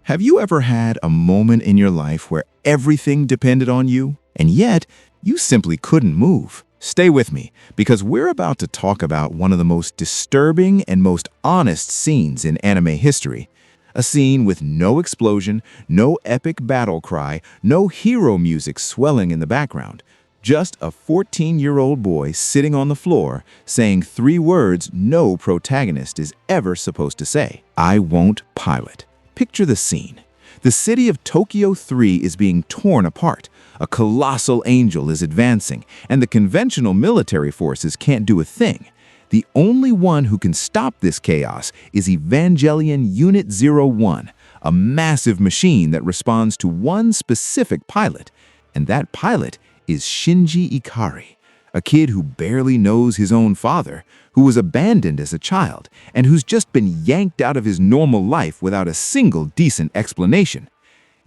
Have you ever had a moment in your life where everything depended on you, and yet you simply couldn't move? Stay with me, because we're about to talk about one of the most disturbing and most honest scenes in anime history. A scene with no explosion, no epic battle cry, no hero music swelling in the background. Just a 14-year-old boy sitting on the floor saying three words no protagonist is ever supposed to say: "I won't pilot." Picture the scene. The city of Tokyo 3 is being torn apart. A colossal angel is advancing, and the conventional military forces can't do a thing. The only one who can stop this chaos is Evangelion Unit 01, a massive machine that responds to one specific pilot. And that pilot is Shinji Ikari, a kid who barely knows his own father, who was abandoned as a child, and who's just been yanked out of his normal life without a single decent explanation.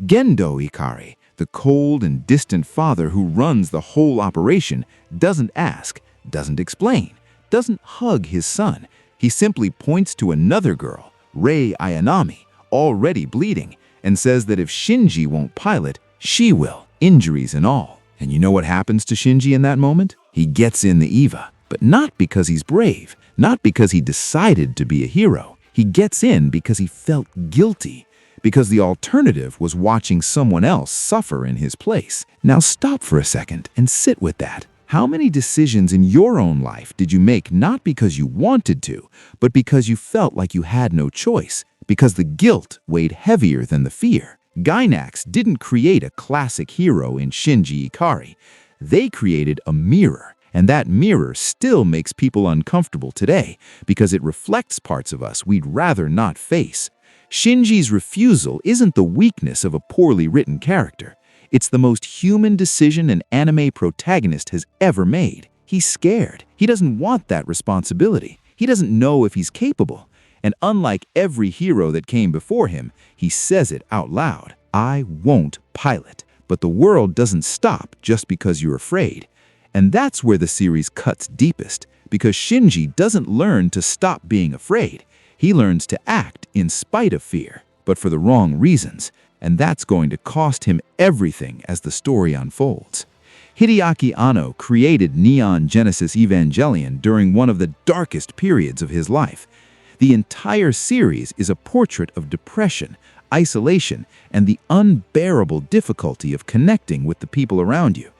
Gendo Ikari, the cold and distant father who runs the whole operation, doesn't ask, doesn't explain, doesn't hug his son. He simply points to another girl, Rei Ayanami, already bleeding, and says that if Shinji won't pilot, she will, injuries and all. And you know what happens to Shinji in that moment? He gets in the EVA, but not because he's brave, not because he decided to be a hero. He gets in because he felt guilty, because the alternative was watching someone else suffer in his place. Now stop for a second and sit with that. How many decisions in your own life did you make not because you wanted to, but because you felt like you had no choice, because the guilt weighed heavier than the fear? Gainax didn't create a classic hero in Shinji Ikari. They created a mirror, and that mirror still makes people uncomfortable today because it reflects parts of us we'd rather not face. Shinji's refusal isn't the weakness of a poorly written character. It's the most human decision an anime protagonist has ever made. He's scared. He doesn't want that responsibility. He doesn't know if he's capable. And unlike every hero that came before him, he says it out loud: "I won't pilot." But the world doesn't stop just because you're afraid. And that's where the series cuts deepest, because Shinji doesn't learn to stop being afraid. He learns to act in spite of fear, but for the wrong reasons. And that's going to cost him everything as the story unfolds. Hideaki Anno created Neon Genesis Evangelion during one of the darkest periods of his life. The entire series is a portrait of depression, isolation, and the unbearable difficulty of connecting with the people around you.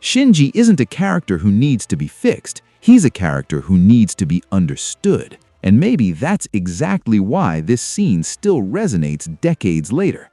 Shinji isn't a character who needs to be fixed. He's a character who needs to be understood. And maybe that's exactly why this scene still resonates decades later.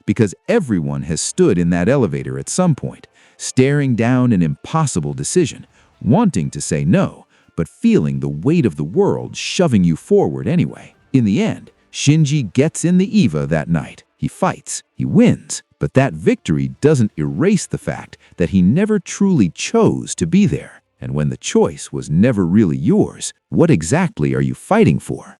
Because everyone has stood in that elevator at some point, staring down an impossible decision, wanting to say no, but feeling the weight of the world shoving you forward anyway. In the end, Shinji gets in the EVA that night. He fights, he wins, but that victory doesn't erase the fact that he never truly chose to be there. And when the choice was never really yours, what exactly are you fighting for?